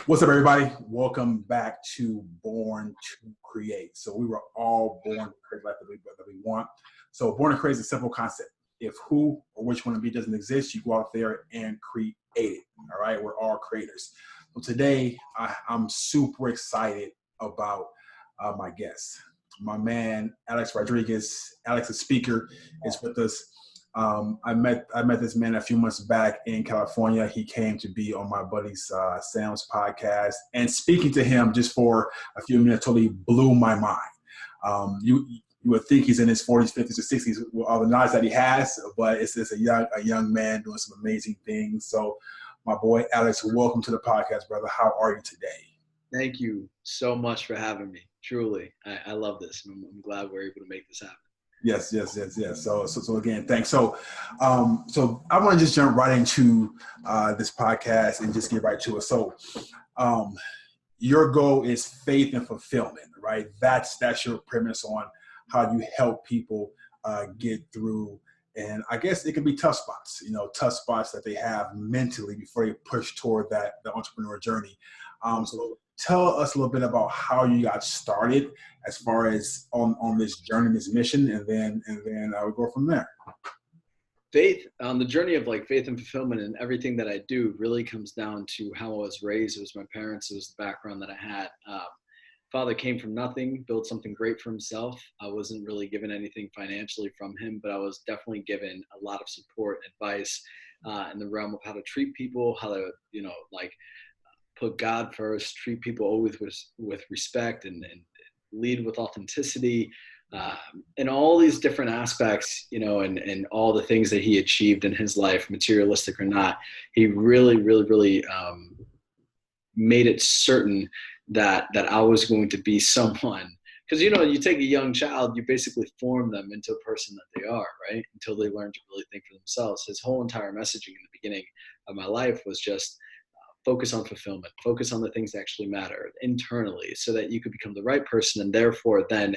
What's up, everybody? Welcome back to Born to Create. So we were all born to create life that we want. So Born to Create is a simple concept. If who or which one of you doesn't exist, you go out there and create it. All right, we're all creators. So today, I'm super excited about my guest. My man, Alex Rodriguez. Alex, a speaker, is with us. I met this man a few months back in California. He came to be on my buddy's Sam's podcast, and speaking to him just for a few minutes totally blew my mind. You would think he's in his 40s, 50s, or 60s with all the knowledge that he has, but it's just a young man doing some amazing things. So, my boy Alex, welcome to the podcast, brother. How are you today? Thank you so much for having me. Truly, I love this. I'm glad we're able to make this happen. Yes. So again, thanks. So I want to just jump right into this podcast and just get right to it. So, your goal is faith and fulfillment, right? That's your premise on how you help people get through. And I guess it can be tough spots, tough spots that they have mentally before they push toward the entrepreneur journey. So tell us a little bit about how you got started as far as on this journey, this mission, and then I would go from there. Faith on the journey of faith and fulfillment, and everything that I do really comes down to how I was raised. It was my parents. It was the background that I had. Father came from nothing, built something great for himself. I wasn't really given anything financially from him, but I was definitely given a lot of support, advice in the realm of how to treat people, how to, put God first, treat people always with respect, and lead with authenticity, and all these different aspects, and all the things that he achieved in his life, materialistic or not. He really made it certain that I was going to be someone, because you take a young child, you basically form them into a person that they are, right? Until they learn to really think for themselves. His whole entire messaging in the beginning of my life was just focus on fulfillment, focus on the things that actually matter internally, so that you could become the right person, and therefore then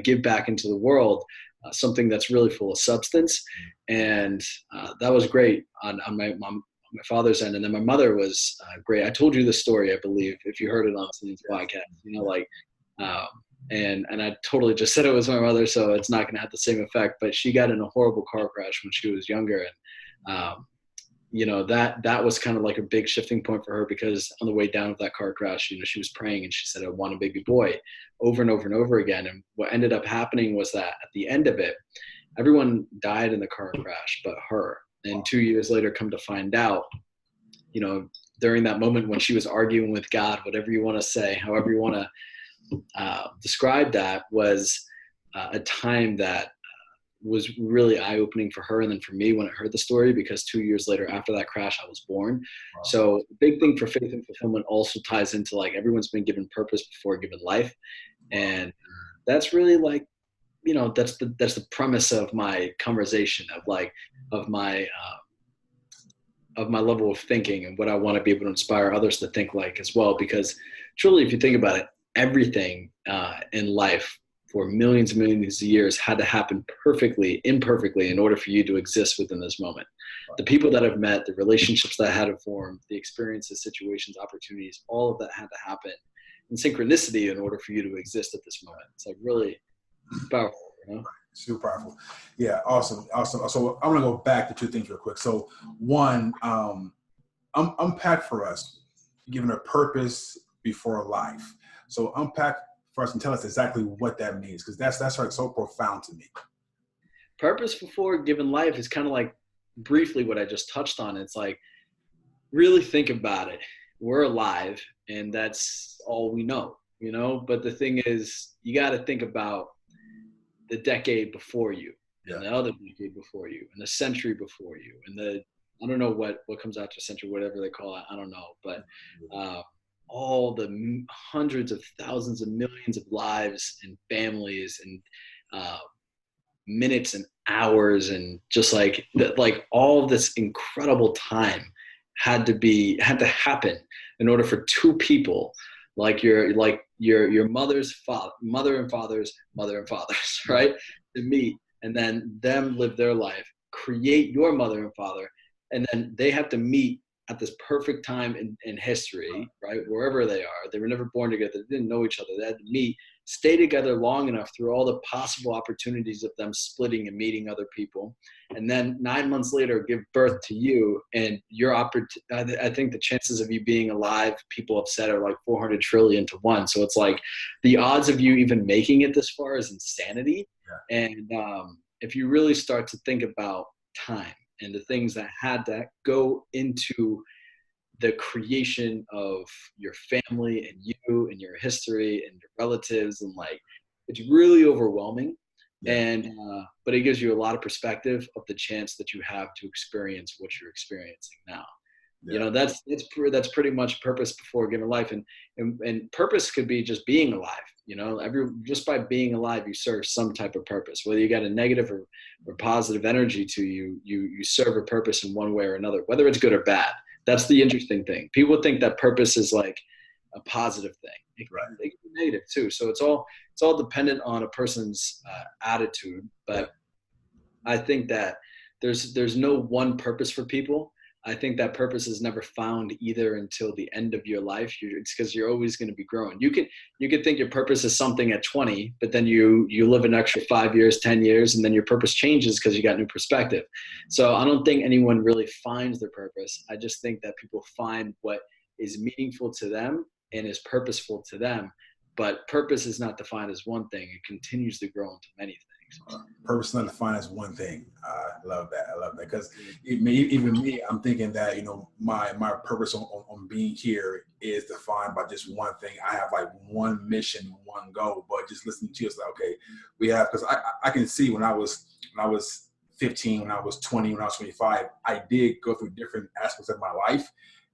give back into the world something that's really full of substance. And that was great on my father's end. And then my mother was great. I told you the story, I believe, if you heard it on Cene's podcast, and I totally just said it was my mother, so it's not going to have the same effect, but she got in a horrible car crash when she was younger. And, that was kind of like a big shifting point for her, because on the way down of that car crash, she was praying and she said, I want a baby boy, over and over and over again. And what ended up happening was that at the end of it, everyone died in the car crash but her. And 2 years later, come to find out, during that moment when she was arguing with God, whatever you want to say, however you want to describe that, was a time that was really eye-opening for her, and then for me when I heard the story, because 2 years later after that crash, I was born. Wow. So the big thing for faith and fulfillment also ties into everyone's been given purpose before given life. And that's really that's the premise of my conversation, of my level of thinking, and what I want to be able to inspire others to think like as well. Because truly, if you think about it, everything in life for millions and millions of years had to happen imperfectly in order for you to exist within this moment. The people that I've met, the relationships that I had to form, the experiences, situations, opportunities, all of that had to happen in synchronicity in order for you to exist at this moment. It's really powerful, Super powerful. Yeah, awesome. So I'm gonna go back to two things real quick. So one, unpack for us, given a purpose before life. So unpack for us and tell us exactly what that means, because that's so profound to me. Purpose before given life is kind of briefly what I just touched on. It's really think about it. We're alive, and that's all we know, but the thing is, you got to think about the decade before you, and the other decade before you, and the century before you, and I don't know what comes after century, whatever they call it, I don't know, but all the hundreds of thousands of millions of lives and families and minutes and hours, and just all of this incredible time had to happen in order for two people, your mother and father's mother and fathers, right, to meet, and then them live their life, create your mother and father, and then they have to meet at this perfect time in history, right? Wherever they are, they were never born together. They didn't know each other. They had to meet, stay together long enough through all the possible opportunities of them splitting and meeting other people. And then 9 months later, give birth to you, and I think the chances of you being alive, people have said, are like 400 trillion to 1. So it's like the odds of you even making it this far is insanity. Yeah. And if you really start to think about time and the things that had to go into the creation of your family and you and your history and your relatives, and like, it's really overwhelming. Yeah. And but it gives you a lot of perspective of the chance that you have to experience what you're experiencing now. Yeah. You know, that's pretty much purpose before given life, and purpose could be just being alive. You know, just by being alive, you serve some type of purpose. Whether you got a negative or positive energy to you, you serve a purpose in one way or another, whether it's good or bad. That's the interesting thing. People think that purpose is like a positive thing. It can be negative too. So it's all dependent on a person's attitude. But I think that there's no one purpose for people. I think that purpose is never found either until the end of your life. It's because you're always going to be growing. You could think your purpose is something at 20, but then you live an extra 5 years, 10 years, and then your purpose changes because you got new perspective. So I don't think anyone really finds their purpose. I just think that people find what is meaningful to them and is purposeful to them. But purpose is not defined as one thing. It continues to grow into many things. Purpose not defined as one thing. I love that. Because even me, I'm thinking that, you know, my purpose on being here is defined by just one thing. I have like one mission, one goal. But just listening to you, it's like, okay, we have, because I can see when I was 15, when I was 20, when I was 25, I did go through different aspects of my life,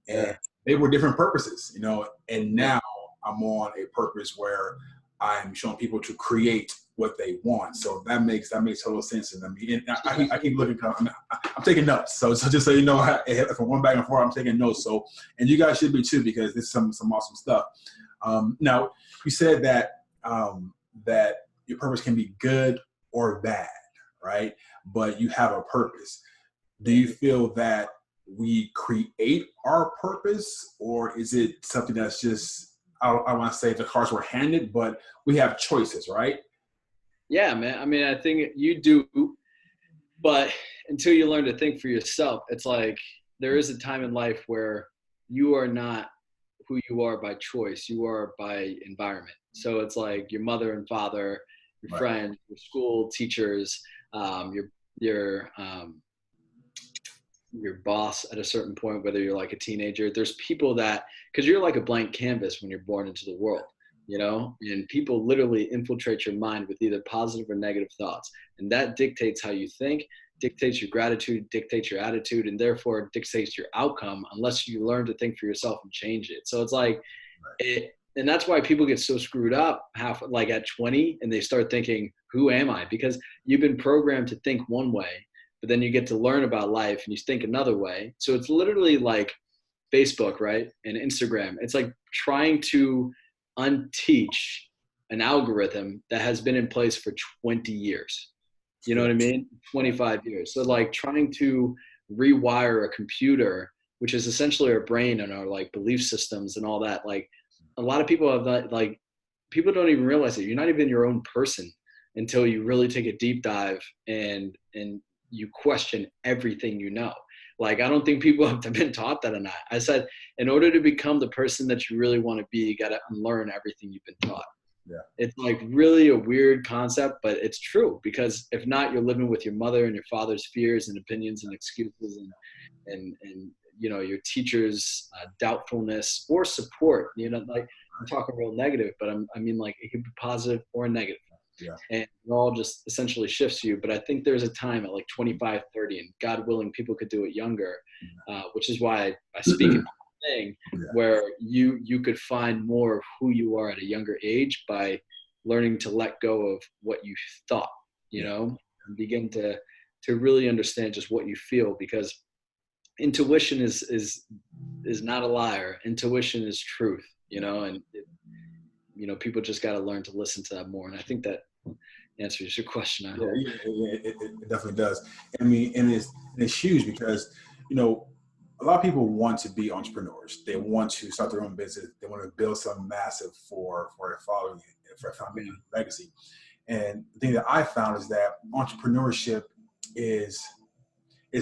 and they were different purposes, you know. And now I'm on a purpose where I'm showing people to create what they want. So that makes total sense. And I mean, I keep looking. I'm taking notes. So just so you know, if I'm going back and forth, I'm taking notes. So, and you guys should be too, because this is some awesome stuff. Now, you said that that your purpose can be good or bad, right? But you have a purpose. Do you feel that we create our purpose, or is it something that's just, I want to say the cards were handed, but we have choices, right? Yeah, man. I mean, I think you do, but until you learn to think for yourself, it's like there is a time in life where you are not who you are by choice. You are by environment. So it's like your mother and father, your friends, your school teachers, your boss at a certain point, whether you're like a teenager. There's people that, because you're like a blank canvas when you're born into the world, you know, and people literally infiltrate your mind with either positive or negative thoughts. And that dictates how you think, dictates your gratitude, dictates your attitude, and therefore dictates your outcome, unless you learn to think for yourself and change it. So it's like, and that's why people get so screwed up like at 20, and they start thinking, who am I? Because you've been programmed to think one way, but then you get to learn about life and you think another way. So it's literally like Facebook, right? And Instagram. It's like trying to unteach an algorithm that has been in place for 20 years. You know what I mean? 25 years. So like trying to rewire a computer, which is essentially our brain and our like belief systems and all that. Like a lot of people have that, like people don't even realize it. You're not even your own person until you really take a deep dive and you question everything you know. Like, I don't think people have been taught that enough. I said, in order to become the person that you really want to be, you got to unlearn everything you've been taught. Yeah. It's like really a weird concept, but it's true, because if not, you're living with your mother and your father's fears and opinions and excuses and you know, your teacher's doubtfulness or support. You know, like I'm talking real negative, but I mean like it could be positive or negative. Yeah. And it all just essentially shifts you. But I think there's a time at like 25, 30, and God willing, people could do it younger, which is why I speak in the thing, where you could find more of who you are at a younger age by learning to let go of what you thought, you know, and begin to really understand just what you feel, because intuition is not a liar. Intuition is truth, you know, and you know, people just got to learn to listen to that more. And I think that answers your question. I hope. It definitely does. I mean, and it's huge because, you know, a lot of people want to be entrepreneurs. They want to start their own business. They want to build something massive for their following, for their family legacy. And the thing that I found is that entrepreneurship is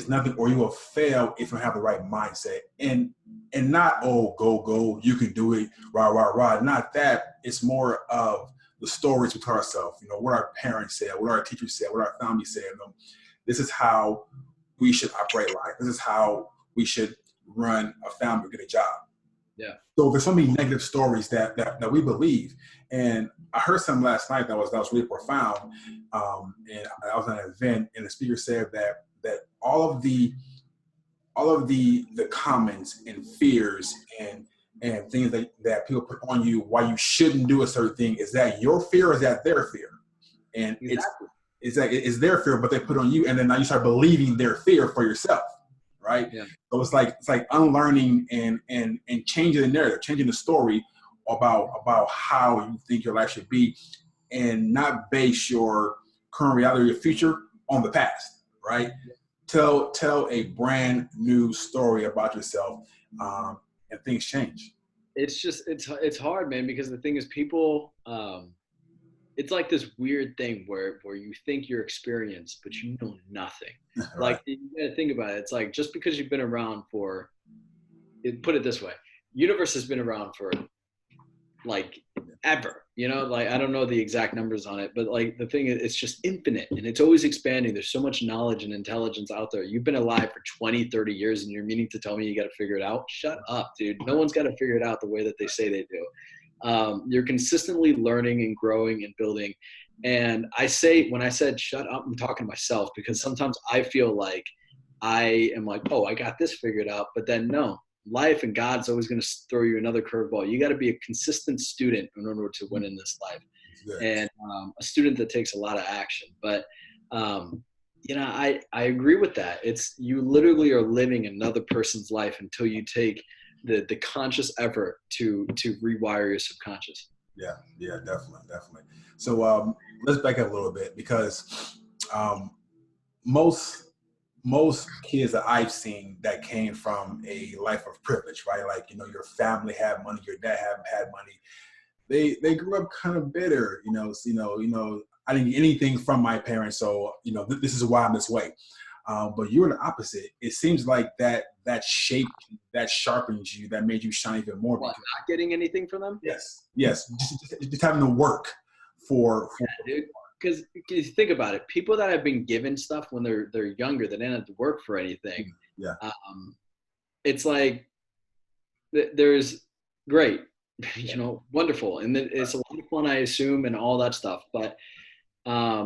nothing, or you will fail if you don't have the right mindset. And not, oh, go, you can do it, rah. Not that. It's more of the stories we tell ourselves, you know, what our parents said, what our teachers said, what our family said. You know, this is how we should operate life. This is how we should run a family, get a job. Yeah. So there's so many negative stories that we believe. And I heard some last night that was really profound. And I was at an event, and the speaker said that all of the comments and fears and things that people put on you why you shouldn't do a certain thing, is that your fear or is that their fear? And exactly. it's their fear, but they put on you, and then now you start believing their fear for yourself, right? Yeah. So it's like unlearning and changing the narrative, changing the story about how you think your life should be, and not base your current reality or your future on the past, right? Tell a brand new story about yourself, and things change. It's just, it's hard, man, because the thing is people, it's like this weird thing where you think you're experienced, but you know nothing. Right. Like, you gotta think about it. It's like, just because you've been around for, put it this way, universe has been around for like ever, you know, like I don't know the exact numbers on it, but like the thing is, it's just infinite and it's always expanding. There's so much knowledge and intelligence out there. You've been alive for 20, 30 years and you're meaning to tell me you got to figure it out? Shut up, dude. No one's got to figure it out the way that they say they do. You're consistently learning and growing and building. And when I said shut up, I'm talking to myself, because sometimes I feel like I am like, oh, I got this figured out, but then no. Life and God's always going to throw you another curveball. You got to be a consistent student in order to win in this life, and a student that takes a lot of action. But you know, I agree with that. It's, you literally are living another person's life until you take the conscious effort to rewire your subconscious. Yeah, definitely. So let's back up a little bit, because most kids that I've seen that came from a life of privilege, right? Like, you know, your family had money, your dad had money. They grew up kind of bitter, you know. I didn't get anything from my parents, so you know, this is why I'm this way. But you're the opposite. It seems like that shaped, that sharpens you, that made you shine even more. What, not getting anything from them? Yes. Just having to work for. Yeah, dude. Because you think about it, people that have been given stuff when they're younger, they didn't have to work for anything. Yeah. It's like there's great, you know, wonderful, and it's a lot of fun, I assume, and all that stuff. But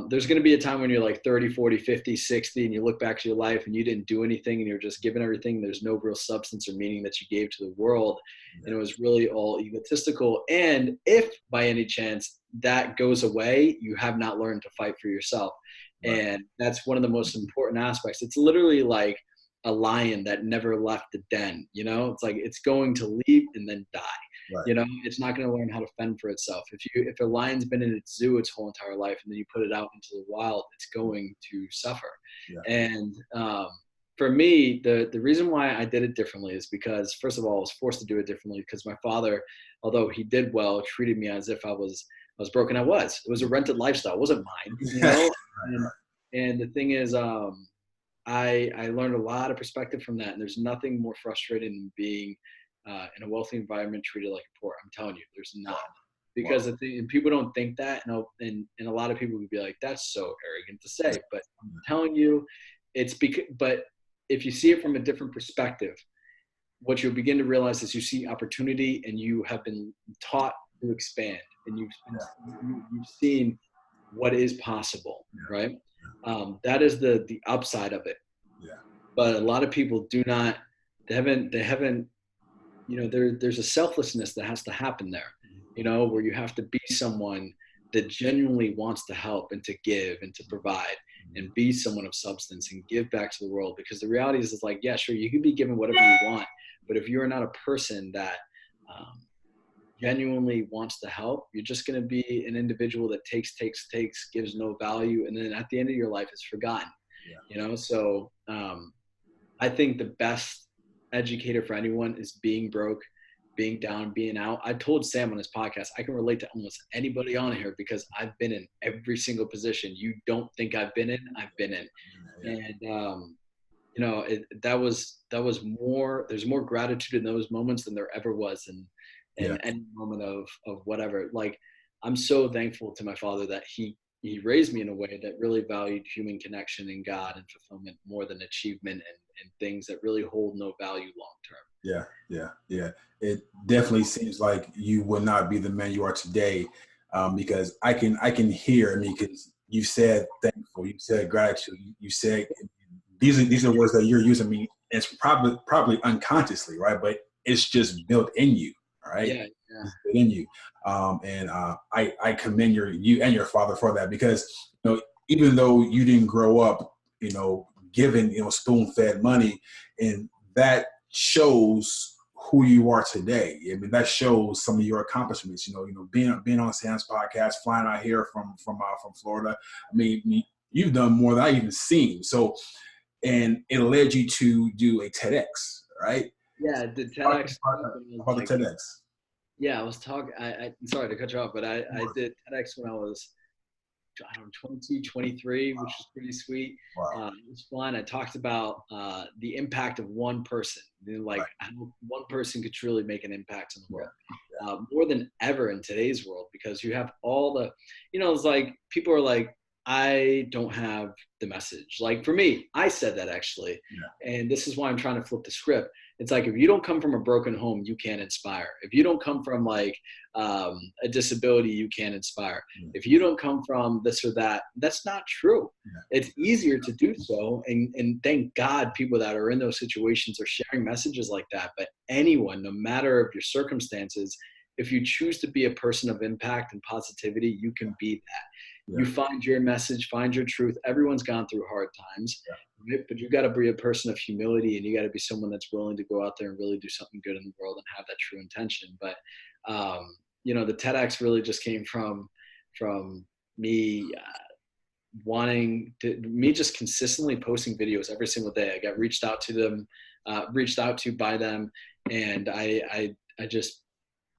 there's going to be a time when you're like 30, 40, 50, 60, and you look back to your life and you didn't do anything, and you're just given everything. There's no real substance or meaning that you gave to the world, and it was really all egotistical. And if by any chance that goes away, you have not learned to fight for yourself. Right. And that's one of the most important aspects. It's literally like a lion that never left the den, you know. It's like it's going to leave and then die. Right. You know, it's not going to learn how to fend for itself. If a lion's been in its zoo its whole entire life, and then you put it out into the wild, it's going to suffer. Yeah. And for me, the reason why I did it differently is because, first of all, I was forced to do it differently because my father, although he did well, treated me as if I was broken. It was a rented lifestyle. It wasn't mine, you know? And the thing is, I learned a lot of perspective from that. And there's nothing more frustrating than being in a wealthy environment treated like a poor. I'm telling you, there's not. Because the thing, and people don't think that, and a lot of people would be like, that's so arrogant to say. But I'm telling you, it's because, but if you see it from a different perspective, what you'll begin to realize is you see opportunity, and you have been taught to expand, and you've seen what is possible, right? That is the upside of it. Yeah. But a lot of people do not. They haven't. You know, there's a selflessness that has to happen there. You know, where you have to be someone that genuinely wants to help and to give and to provide and be someone of substance and give back to the world. Because the reality is, it's like, yeah, sure, you can be given whatever you want, but if you're not a person that genuinely wants to help, you're just going to be an individual that takes, gives no value, and then at the end of your life is forgotten. Yeah. You know, so I think the best educator for anyone is being broke, being down, being out. I told Sam on his podcast, I can relate to almost anybody on here because I've been in every single position you don't think I've been in, I've been in. And, you know, that was more, there's more gratitude in those moments than there ever was in any moment of whatever. Like, I'm so thankful to my father that he raised me in a way that really valued human connection and God and fulfillment more than achievement and things that really hold no value long term. Yeah. It definitely seems like you would not be the man you are today, because I can hear, I mean, because you said thankful, you said gratitude, you said these are words that you're using. Me, it's probably unconsciously, right? But it's just built in you, right? Yeah. It's built in you, and I commend you and your father for that, because even though you didn't grow up, given spoon-fed money, and that shows who you are today. I mean, that shows some of your accomplishments. Being on Sam's podcast, flying out here from Florida. I mean, you've done more than I even seen. So, and it led you to do a TEDx, right? Yeah, the TEDx. About the TEDx. Yeah, I was talking. I'm sorry to cut you off, but I did TEDx when I was, 20, 23, which was pretty sweet. Wow. It was fun. I talked about the impact of one person, how one person could truly make an impact in the world, more than ever in today's world, because you have all the, it's like people are like, I don't have the message. Like for me, I said that actually, and this is why I'm trying to flip the script. It's like, if you don't come from a broken home, you can't inspire. If you don't come from like a disability, you can't inspire. If you don't come from this or that, that's not true. It's easier to do so. And thank God people that are in those situations are sharing messages like that. But anyone, no matter of your circumstances, if you choose to be a person of impact and positivity, you can be that. You find your message, find your truth. Everyone's gone through hard times, right? But you got to be a person of humility, and you got to be someone that's willing to go out there and really do something good in the world and have that true intention. But, the TEDx really just came from me me just consistently posting videos every single day. I got reached out to by them. And I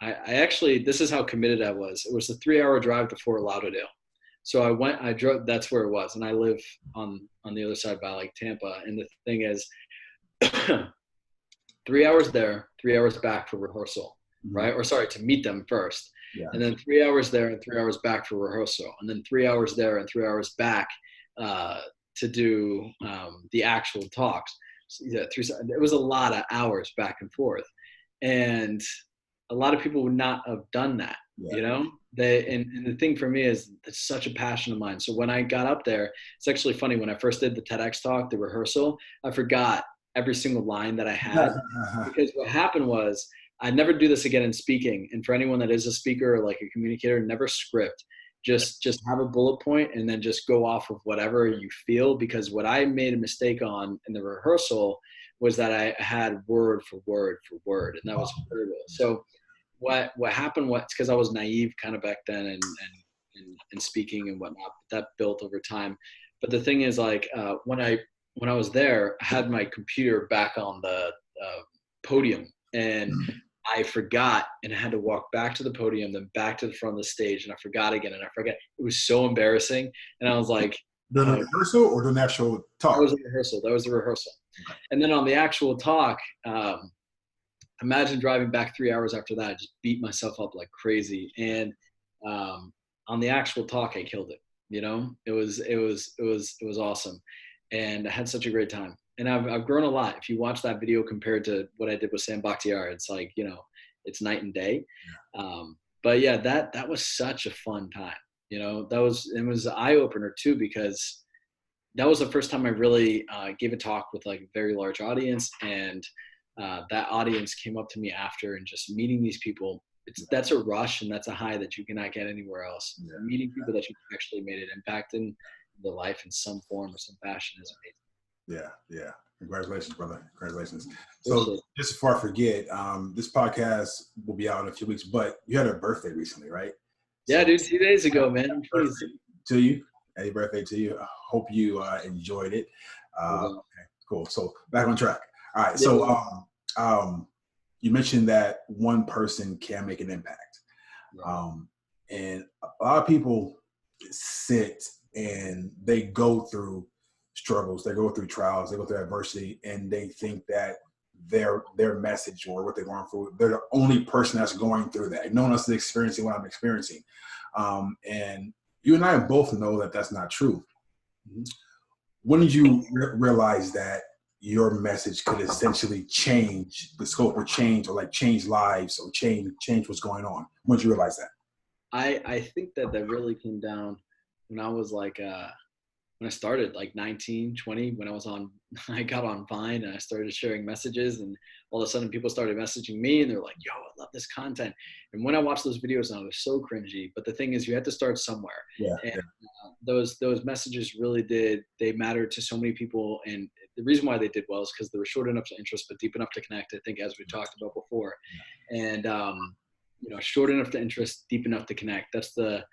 actually, this is how committed I was. It was a 3-hour drive to Fort Lauderdale. So I drove, that's where it was. And I live on the other side by like Tampa. And the thing is 3 hours there, 3 hours back for rehearsal, right? Or sorry, to meet them first. And then 3 hours there and 3 hours back for rehearsal. And then 3 hours there and 3 hours back to do the actual talks. So, it was a lot of hours back and forth. And a lot of people would not have done that, and the thing for me is, it's such a passion of mine. So when I got up there, it's actually funny, when I first did the TEDx talk, the rehearsal, I forgot every single line that I had because what happened was, I never do this again in speaking. And for anyone that is a speaker or like a communicator, never script, just have a bullet point and then just go off of whatever you feel. Because what I made a mistake on in the rehearsal was that I had word for word for word, and that was horrible. So what happened was, because I was naive kind of back then and speaking and whatnot, that built over time. But the thing is, like, when I was there, I had my computer back on the podium, and I forgot, and I had to walk back to the podium, then back to the front of the stage, and I forgot again, and I forgot. It was so embarrassing, and I was like, during the rehearsal or during the actual talk? That was the rehearsal. Okay. And then on the actual talk, imagine driving back 3 hours after that. I just beat myself up like crazy. And on the actual talk, I killed it. It was awesome. And I had such a great time. And I've grown a lot. If you watch that video compared to what I did with Sam Bakhtiar, it's like, it's night and day. But yeah, that was such a fun time. It was an eye opener too, because that was the first time I really gave a talk with like a very large audience. And that audience came up to me after, and just meeting these people, that's a rush, and that's a high that you cannot get anywhere else. Meeting people that you actually made an impact in their life in some form or some fashion is amazing. Yeah. Congratulations, brother. Congratulations. So just before I forget, this podcast will be out in a few weeks, but you had a birthday recently, right? Yeah, dude, 2 days ago, man. To you. Happy birthday to you. I hope you enjoyed it. Okay, cool. So back on track. All right. So you mentioned that one person can make an impact. And a lot of people sit and they go through struggles, they go through trials, they go through adversity, and they think that their message or what they're going through, they're the only person that's going through that. No one else is experiencing what I'm experiencing. And you and I both know that that's not true. When did you realize that your message could essentially change the scope, or change, or like change lives, or change what's going on? When did you realize that? I think that really came down when I was like, when I started like 19, 20, when I got on Vine and I started sharing messages, and all of a sudden people started messaging me and they're like, yo, I love this content. And when I watched those videos, I was so cringy, but the thing is, you had to start somewhere. And those messages really they mattered to so many people. And the reason why they did well is because they were short enough to interest, but deep enough to connect, I think, as we talked about before. And, short enough to interest, deep enough to connect. That's the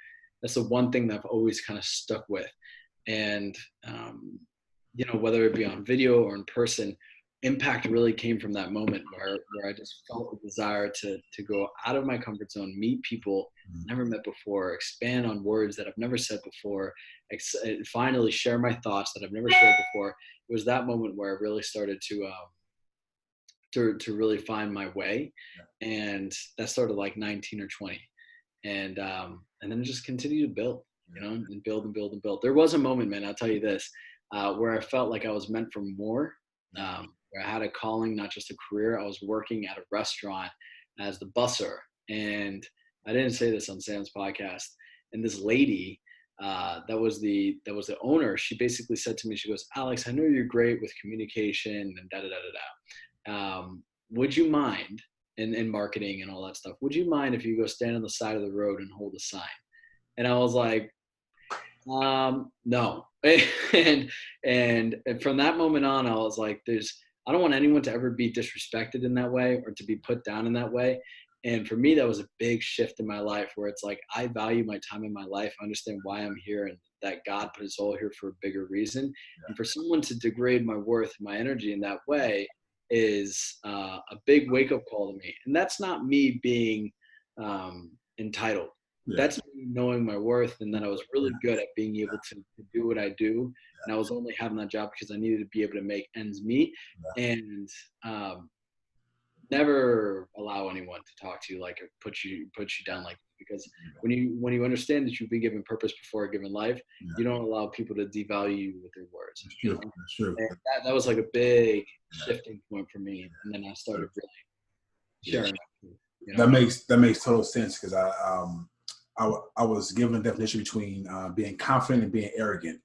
one thing that I've always kind of stuck with. And, whether it be on video or in person, impact really came from that moment where I just felt a desire to go out of my comfort zone, meet people I've never met before, expand on words that I've never said before, finally share my thoughts that I've never shared before. It was that moment where I really started to really find my way. And that started like 19 or 20. And then it just continued to build, and build and build and build. There was a moment, man, I'll tell you this, where I felt like I was meant for more, where I had a calling, not just a career. I was working at a restaurant as the busser. And I didn't say this on Sam's podcast. And this lady, that was the owner, she basically said to me, she goes, Alex, I know you're great with communication and da-da-da-da-da. Would you mind, in marketing and all that stuff, would you mind if you go stand on the side of the road and hold a sign? And I was like, no. and from that moment on, I was like, I don't want anyone to ever be disrespected in that way, or to be put down in that way. And for me, that was a big shift in my life, where it's like, I value my time in my life. I understand why I'm here, and that God put us all here for a bigger reason. And for someone to degrade my worth and my energy in that way is a big wake-up call to me. And that's not me being entitled. That's me knowing my worth, and that I was really good at being able to do what I do. And I was only having that job because I needed to be able to make ends meet. And never allow anyone to talk to you like, or put you down like, because when you understand that you've been given purpose before a given life, you don't allow people to devalue you with their words. That's true. That's true. And that was like a big shifting point for me. And then I started really sharing. That makes total sense, because I was given a definition between being confident and being arrogant.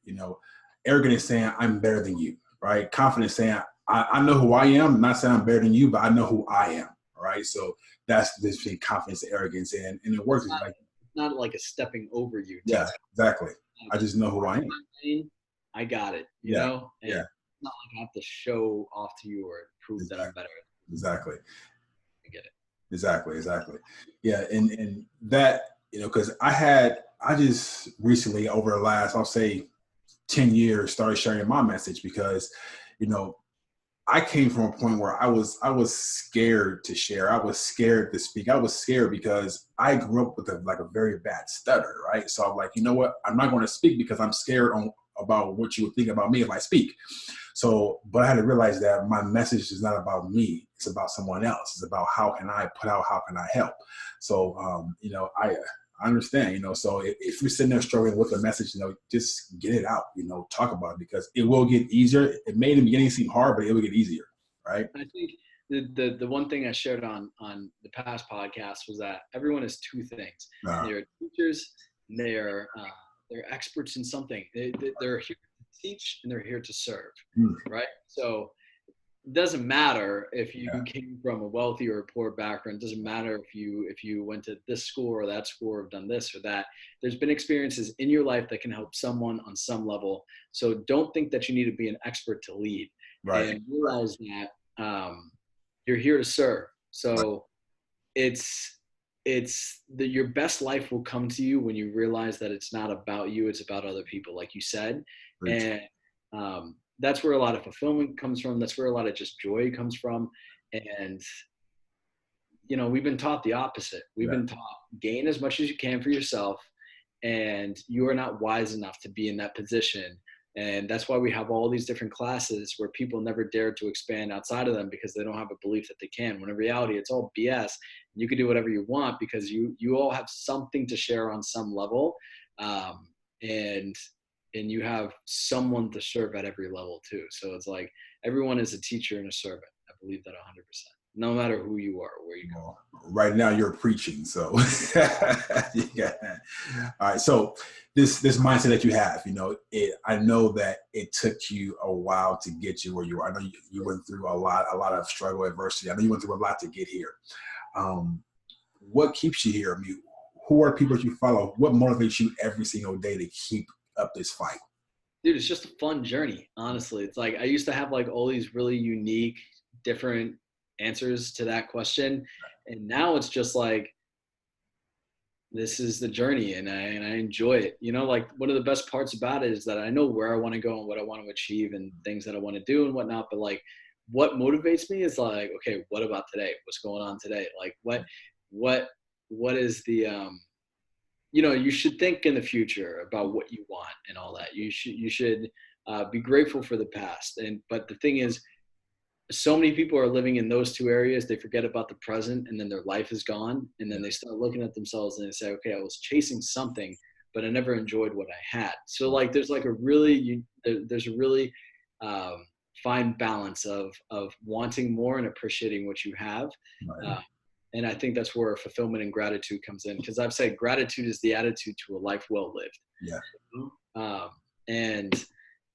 Arrogant is saying I'm better than you, right? Confident is saying I know who I am. I'm not saying I'm better than you, but I know who I am, right? So that's the difference between confidence and arrogance, and it works. Not like a stepping over you. Yeah, exactly. I just know who I am. I got it. You know? And it's not like I have to show off to you or prove that I'm better. Exactly. I get it. Exactly. Yeah, and that, because I just recently, over the last, I'll say 10 years, started sharing my message, because, I came from a point where I was scared to share. I was scared to speak. I was scared because I grew up with a very bad stutter, right? So I'm like, you know what? I'm not going to speak because I'm scared about what you would think about me if I speak. So, but I had to realize that my message is not about me. It's about someone else. It's about how can I put out, how can I help? So, I understand, so if you're sitting there struggling with a message, just get it out, talk about it, because it will get easier. It may in the beginning seem hard, but it will get easier, right? I think the one thing I shared on the past podcast was that everyone is two things. They're teachers, and they're experts in something. They're here to teach, and they're here to serve, right? So it doesn't matter if you came from a wealthy or a poor background. It doesn't matter if you went to this school or that school or have done this or that. There's been experiences in your life that can help someone on some level. So don't think that you need to be an expert to lead. Right. And realize that you're here to serve. So it's your best life will come to you when you realize that it's not about you, it's about other people, like you said. Right. And that's where a lot of fulfillment comes from. That's where a lot of just joy comes from. And, we've been taught the opposite. We've been taught gain as much as you can for yourself, and you are not wise enough to be in that position. And that's why we have all these different classes where people never dare to expand outside of them because they don't have a belief that they can. When in reality, it's all BS. You can do whatever you want because you all have something to share on some level. And you have someone to serve at every level too. So it's like everyone is a teacher and a servant. I believe that 100%, no matter who you are, where you go. Right now you're preaching. So, yeah. All right. So this mindset that you have, I know that it took you a while to get you where you are. I know you went through a lot of struggle, adversity. I know you went through a lot to get here. What keeps you here? I mean, who are people that you follow? What motivates you every single day to keep up this fight? Dude, it's just a fun journey. Honestly, it's like I used to have like all these really unique, different answers to that question, and now it's just like this is the journey, and I enjoy it. Like one of the best parts about it is that I know where I want to go and what I want to achieve and things that I want to do and whatnot. But like, what motivates me is like, okay, what about today? What's going on today? Like, what is the you should think in the future about what you want and all that. You should be grateful for the past. But the thing is, so many people are living in those two areas. They forget about the present, and then their life is gone. And then they start looking at themselves and they say, okay, I was chasing something, but I never enjoyed what I had. So like, there's a really fine balance of wanting more and appreciating what you have. Right. And I think that's where fulfillment and gratitude comes in. Because I've said gratitude is the attitude to a life well lived. Yeah.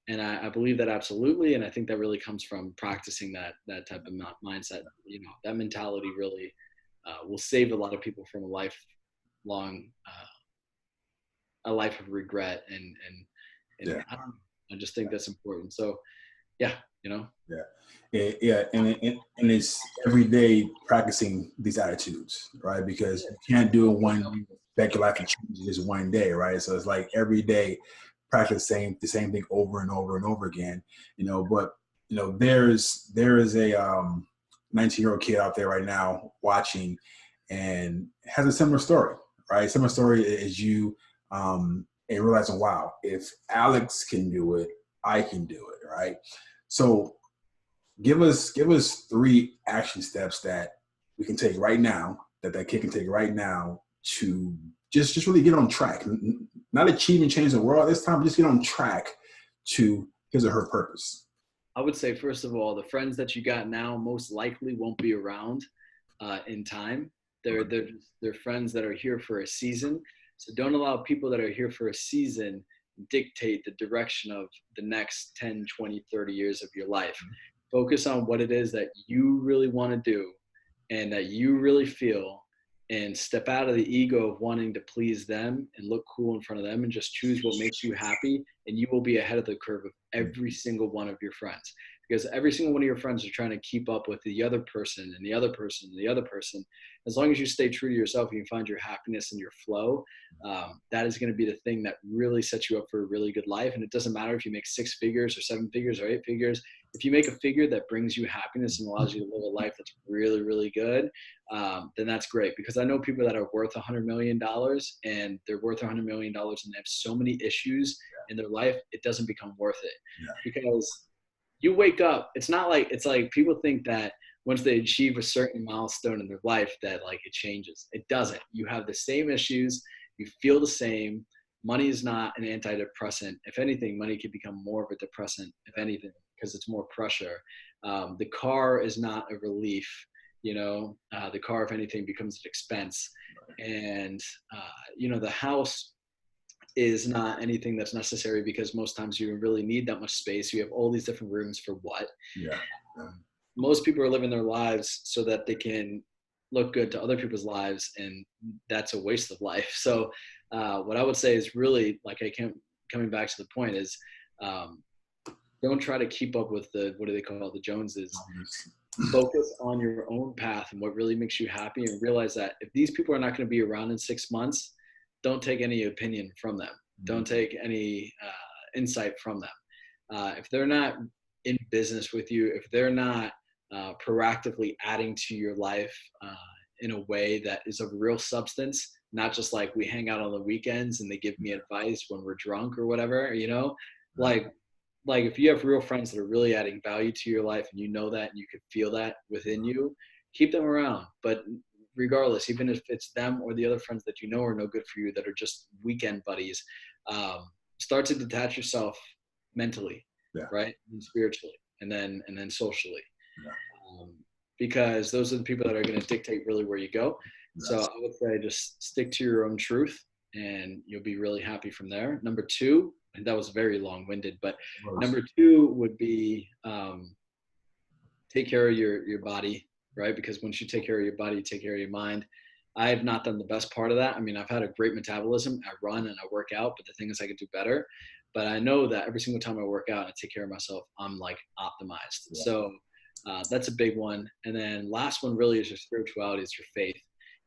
And I believe that absolutely. And I think that really comes from practicing that type of mindset. That mentality really will save a lot of people from a life of regret. And Yeah. I just think that's important. So yeah. Yeah, and it's every day practicing these attitudes, right? Because you can't do it you expect your life to change just one day, right? So it's like every day practice the same thing over and over and over again, But there is a 19-year-old kid out there right now watching, and has a similar story, right? Similar story as you, and realizing, wow, if Alex can do it, I can do it, right? So give us 3 action steps that we can take right now, that kid can take right now to just really get on track. Not achieve and change the world this time, but just get on track to his or her purpose. I would say, first of all, the friends that you got now most likely won't be around in time. They're friends that are here for a season. So don't allow people that are here for a season dictate the direction of the next 10, 20, 30 years of your life. Focus on what it is that you really want to do and that you really feel, and step out of the ego of wanting to please them and look cool in front of them, and just choose what makes you happy, and you will be ahead of the curve of every single one of your friends. Because every single one of your friends are trying to keep up with the other person and the other person and the other person. As long as you stay true to yourself and you find your happiness and your flow, that is going to be the thing that really sets you up for a really good life. And it doesn't matter if you make 6 figures or 7 figures or 8 figures. If you make a figure that brings you happiness and allows you to live a life that's really, really good, then that's great. Because I know people that are worth $100 million, and they're worth $100 million and they have so many issues in their life, it doesn't become worth it. Because you wake up, it's like people think that once they achieve a certain milestone in their life that like it changes. It doesn't. You have the same issues, you feel the same. Money is not an antidepressant. If anything, money can become more of a depressant, if anything, because it's more pressure. The car is not a relief. The car, if anything, becomes an expense. And, the house is not anything that's necessary, because most times you really need that much space. You have all these different rooms for what? Most people are living their lives so that they can look good to other people's lives, and that's a waste of life. So what I would say is really, coming back to the point is, don't try to keep up with what do they call it, the Joneses. Focus on your own path and what really makes you happy, and realize that if these people are not going to be around in 6 months, don't take any opinion from them. Don't take any insight from them. If they're not in business with you, if they're not proactively adding to your life in a way that is of real substance, not just like we hang out on the weekends and they give me advice when we're drunk or whatever, you know, like if you have real friends that are really adding value to your life and you know that and you can feel that within you, keep them around. But regardless, even if it's them or the other friends that you know are no good for you that are just weekend buddies, start to detach yourself mentally, right, and spiritually, and then socially. Because those are the people that are going to dictate really where you go. So I would say just stick to your own truth and you'll be really happy from there. Number two, and that was very long-winded, but number two would be take care of your body, right? Because once you take care of your body, you take care of your mind. I have not done the best part of that. I mean, I've had a great metabolism. I run and I work out, but the thing is I could do better. But I know that every single time I work out and I take care of myself, I'm like optimized. So that's a big one. And then last one really is your spirituality, it's your faith.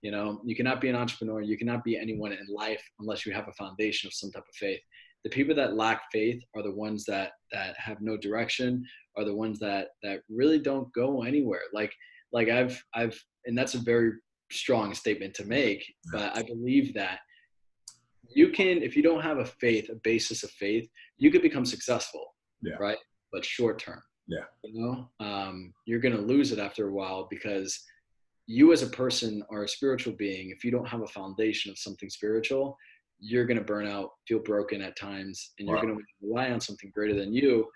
You know, you cannot be an entrepreneur, you cannot be anyone in life unless you have a foundation of some type of faith. The people that lack faith are the ones that have no direction, are the ones that really don't go anywhere. Like I've, and that's a very strong statement to make, but I believe that you can, if you don't have a faith, a basis of faith, you could become successful, right? But short term. You know, you're going to lose it after a while because you as a person are a spiritual being. If you don't have a foundation of something spiritual, you're going to burn out, feel broken at times, and you're going to rely on something greater than you.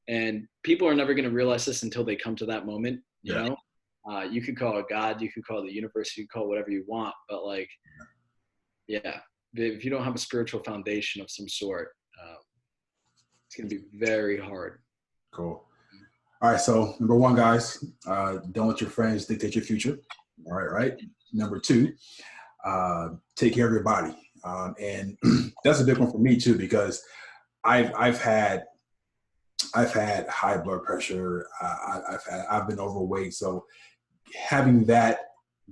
And people are never going to realize this until they come to that moment. You know, you could call it God, you could call it the universe, you could call it whatever you want. But like, if you don't have a spiritual foundation of some sort, it's going to be very hard. Cool. All right, so number one, guys, don't let your friends dictate your future. All right. Number two, take care of your body, and that's a big one for me too because I've had high blood pressure. I've been overweight, so having that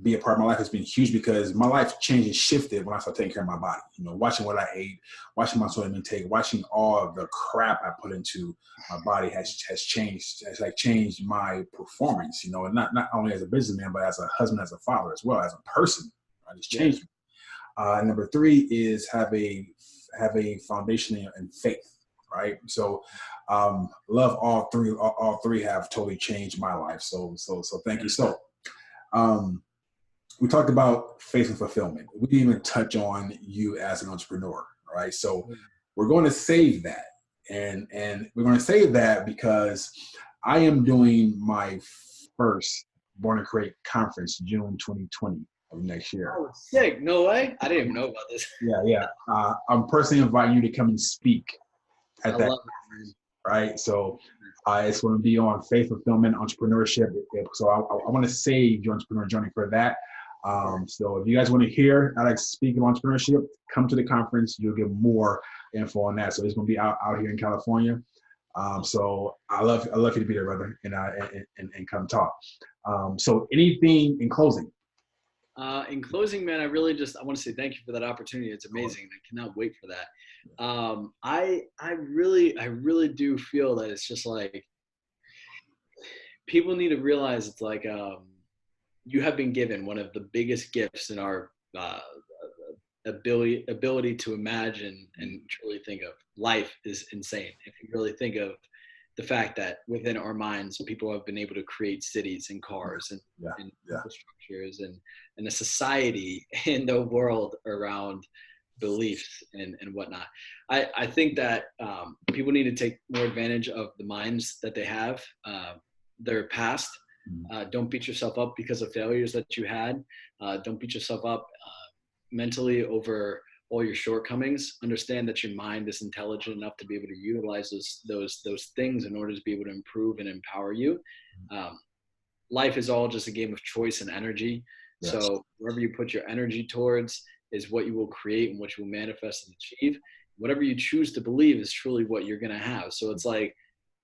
be a part of my life has been huge because my life changed and shifted when I started taking care of my body. You know, watching what I ate, watching my sodium intake, watching all of the crap I put into my body has changed. Has like changed my performance. You know, and not only as a businessman, but as a husband, as a father, as well as a person. Right? It's changed me. And number three is have a foundation in faith. Right. So, love all three. All three have totally changed my life. So thank you. So, we talked about faith and fulfillment. We didn't even touch on you as an entrepreneur, right? So we're going to save that. And we're going to save that because I am doing my first Born to Create conference June 2020 of next year. Oh, sick. No way. I didn't even know about this. Yeah. I'm personally inviting you to come and speak at that love conference, right? So it's going to be on faith, fulfillment, entrepreneurship. So I want to save your entrepreneur journey for that. So if you guys want to hear Alex speak of entrepreneurship, come to the conference. You'll get more info on that. So it's going to be out here in California. So I love you to be there, brother, and come talk. So anything in closing? In closing, man, I want to say thank you for that opportunity. It's amazing. I cannot wait for that. I really do feel that it's just like people need to realize it's like you have been given one of the biggest gifts in our ability to imagine and truly think of. Life is insane. If you really think of the fact that within our minds, people have been able to create cities and cars and infrastructures and a society in the world around beliefs and whatnot. I think that people need to take more advantage of the minds that they have, their past. Don't beat yourself up because of failures that you had. Don't beat yourself up mentally over all your shortcomings. Understand that your mind is intelligent enough to be able to utilize those things in order to be able to improve and empower you. Life is all just a game of choice and energy. Yes. So wherever you put your energy towards is what you will create and what you will manifest and achieve. Whatever you choose to believe is truly what you're going to have. So it's like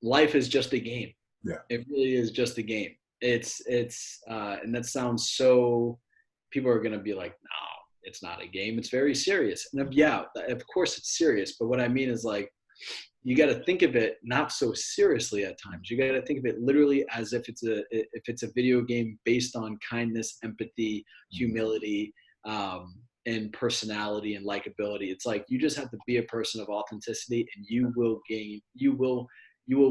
life is just a game. Yeah, it really is just a game. It's and that sounds so, people are going to be like, no, it's not a game. It's very serious. And of course it's serious. But what I mean is like, you got to think of it not so seriously at times. You got to think of it literally as if it's a video game based on kindness, empathy, humility, and personality and likability. It's like you just have to be a person of authenticity, and you will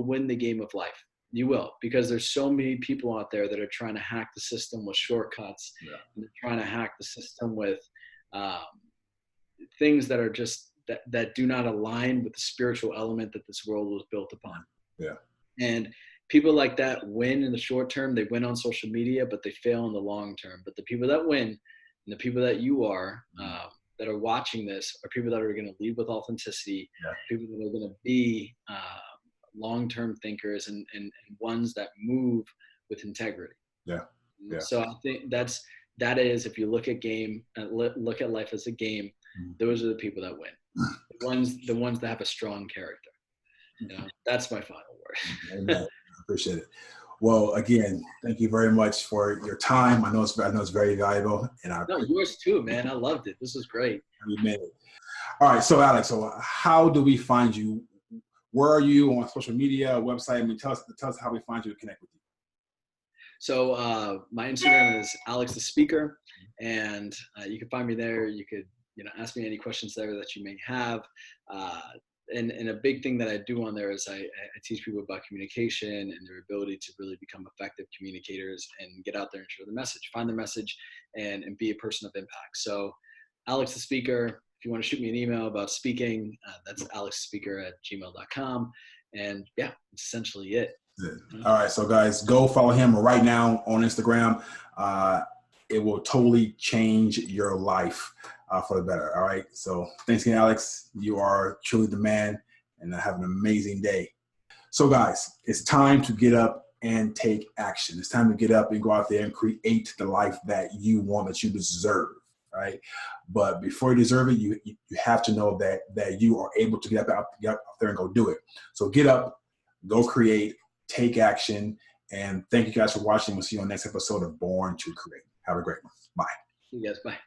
win the game of life. You will, because there's so many people out there that are trying to hack the system with shortcuts. And they're trying to hack the system with things that are just that do not align with the spiritual element that this world was built upon. And people like that win in the short term. They win on social media, but they fail in the long term. But the people that win, and the people that you are, that are watching this, are people that are going to lead with authenticity, people that are going to be long-term thinkers, and ones that move with integrity. So I think that is, if you look at look at life as a game, those are the people that win. The ones that have a strong character. That's my final word. Amen. I appreciate it. Well, again, thank you very much for your time. I know it's very valuable, and yours too, man. I loved it. This was great. You made it. All right, so Alex, how do we find you? Where are you on social media, website? I mean, tell us how we find you to connect with you. So my Instagram is Alex the Speaker, and you can find me there. You could ask me any questions there that you may have. And a big thing that I do on there is I teach people about communication and their ability to really become effective communicators and get out there and share the message, find the message, and be a person of impact. So Alex the Speaker, if you want to shoot me an email about speaking, that's alexspeaker@gmail.com. And yeah, that's essentially it. All right, so guys, go follow him right now on Instagram. It will totally change your life for the better. All right, so thanks again, Alex. You are truly the man, and have an amazing day. So guys, it's time to get up and take action. It's time to get up and go out there and create the life that you want, that you deserve. Right, but before you deserve it, you have to know that you are able to get up there and go do it. So get up, go create, take action, and thank you guys for watching. We'll see you on the next episode of Born to Create. Have a great one. Bye. You guys, bye.